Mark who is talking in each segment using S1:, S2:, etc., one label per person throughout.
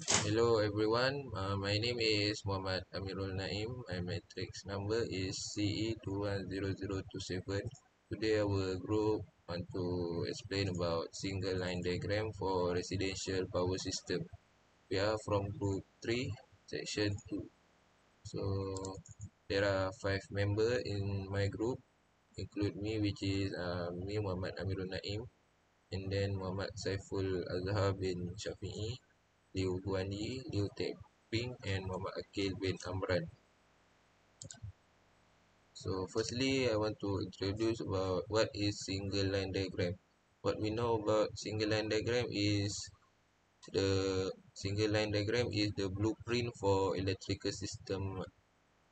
S1: Hello everyone, my name is Muhammad Amirul Naim. My matrix number is CE210027. Today our group want to explain about single line diagram for residential power system. We are from group 3, section 2. So there are 5 members in my group, include me, which is me Muhammad Amirul Naim, and then Muhammad Saiful Azhar bin Shafi'i, Liu Guanyi, Liu Teping, and Muhammad Akil bin Amran. So firstly, I want to introduce about what is single line diagram. What we know about single line diagram is the single line diagram is the blueprint for electrical system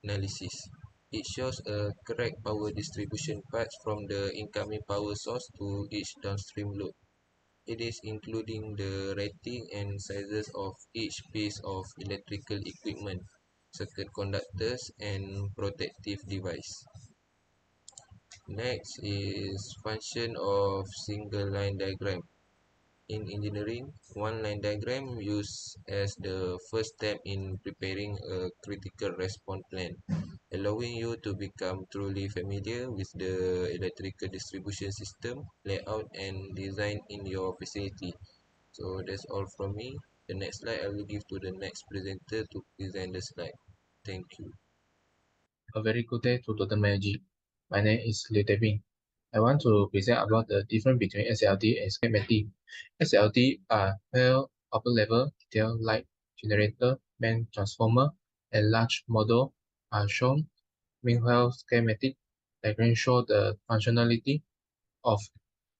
S1: analysis. It shows a correct power distribution path from the incoming power source to each downstream load. It is including the rating and sizes of each piece of electrical equipment, circuit conductors, and protective device. Next is function of single line diagram. In engineering, one line diagram used as the first step in preparing a critical response plan, allowing you to become truly familiar with the electrical distribution system, layout, and design in your facility. So that's all from me. The next slide I will give to the next presenter to present the slide. Thank you.
S2: A very good day to Dr. Mayaji. My name is Liu Teping. I want to present about the difference between SLD and schematic. SLD are well upper level detail like generator, main transformer, and large model are shown. Meanwhile, schematic diagram show the functionality of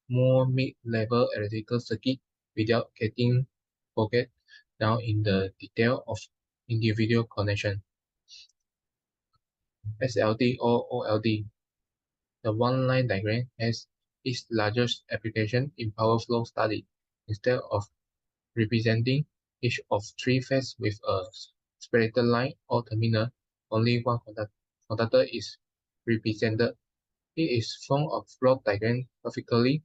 S2: more mid-level electrical circuit without getting bogged down in the detail of individual connection. SLD or OLD. The one-line diagram has its largest application in power flow study. Instead of representing each of three phases with a separated line or terminal, only one conductor is represented. It is form of block diagram graphically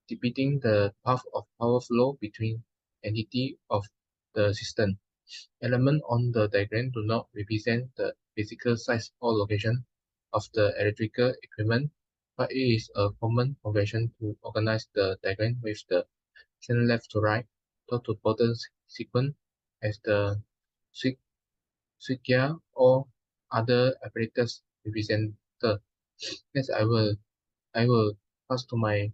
S2: depicting the path of power flow between entities of the system. Elements on the diagram do not represent the physical size or location of the electrical equipment, but it is a common convention to organize the diagram with the chain left to right, top to bottom sequence as the switchgear or other apparatus represented. Next, I will pass to my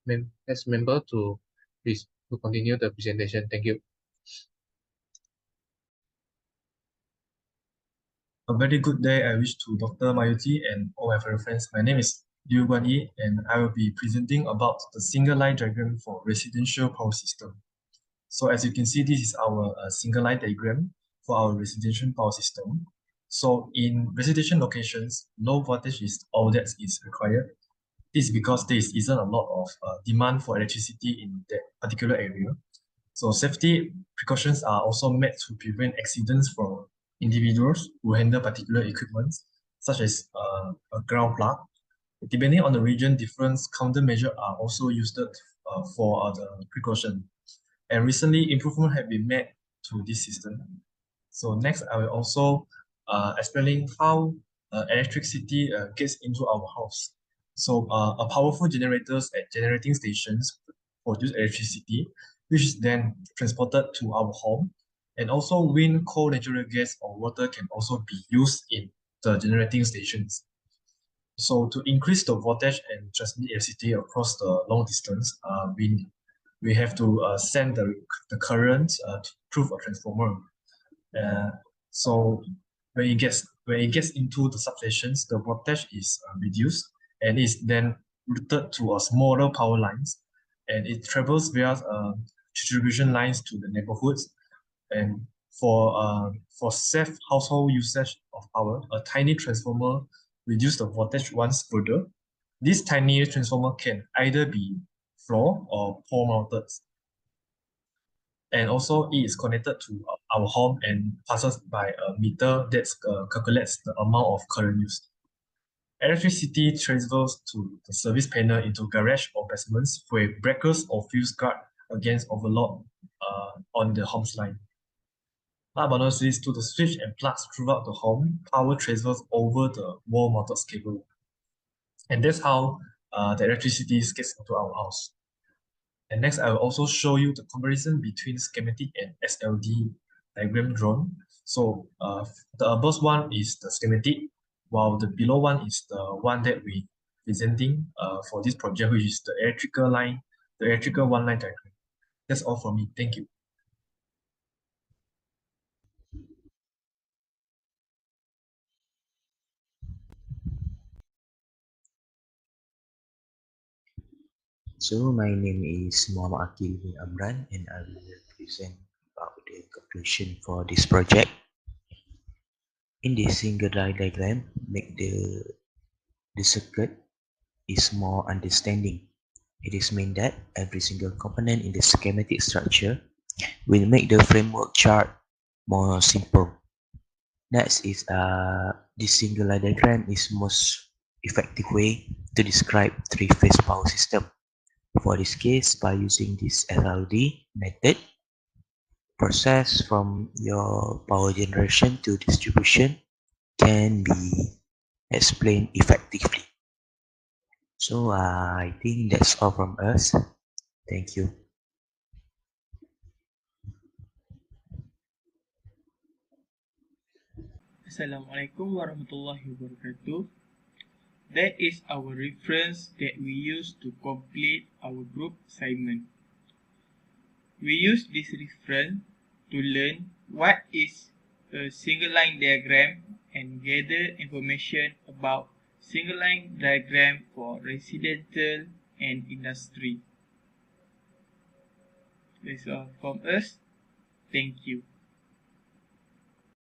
S2: next member to please to continue the presentation. Thank you.
S3: A very good day I wish to Dr. Mayuti and all my fellow friends. My name is Liu Guanyi and I will be presenting about the single line diagram for residential power system. So as you can see, this is our single line diagram for our residential power system. So in residential locations, low voltage is all that is required. This is because there isn't a lot of demand for electricity in that particular area. So safety precautions are also made to prevent accidents from individuals who handle particular equipment, such as a ground plug. Depending on the region, different countermeasures are also used for the precaution. And recently, improvement have been made to this system. So next, I will also explaining how electricity gets into our house. So a powerful generators at generating stations produce electricity, which is then transported to our home. And also wind, coal, natural gas, or water can also be used in the generating stations. So to increase the voltage and transmit electricity across the long distance, we have to send the current through a transformer. So when it gets into the substations, the voltage is reduced and is then routed to a smaller power lines, and it travels via distribution lines to the neighborhoods. And for safe household usage of power, a tiny transformer reduce the voltage once further. This tiny transformer can either be floor or pole mounted, and also it is connected to our home and passes by a meter that calculates the amount of current used. Electricity travels to the service panel into garage or basements where breakers or fuse guard against overload on the home's line. Last but not least, to the switch and plugs throughout the home, power transfers over the wall-mounted cable. And that's how the electricity gets into our house. And next, I will also show you the comparison between schematic and SLD diagram drawn. So the above one is the schematic, while the below one is the one that we presenting for this project, which is the electrical one-line diagram. That's all from me. Thank you.
S4: So my name is Muhammad Akil bin Amran and I will present about the conclusion for this project. In this single line diagram, make the circuit is more understanding. It is mean that every single component in the schematic structure will make the framework chart more simple. Next is this single line diagram is most effective way to describe three-phase power system. For this case, by using this SLD method, process from your power generation to distribution can be explained effectively. So I think that's all from us. Thank you.
S5: Assalamualaikum warahmatullahi wabarakatuh. That is our reference that we use to complete our group assignment. We use this reference to learn what is a single line diagram and gather information about single line diagram for residential and industry. That's all from us. Thank you.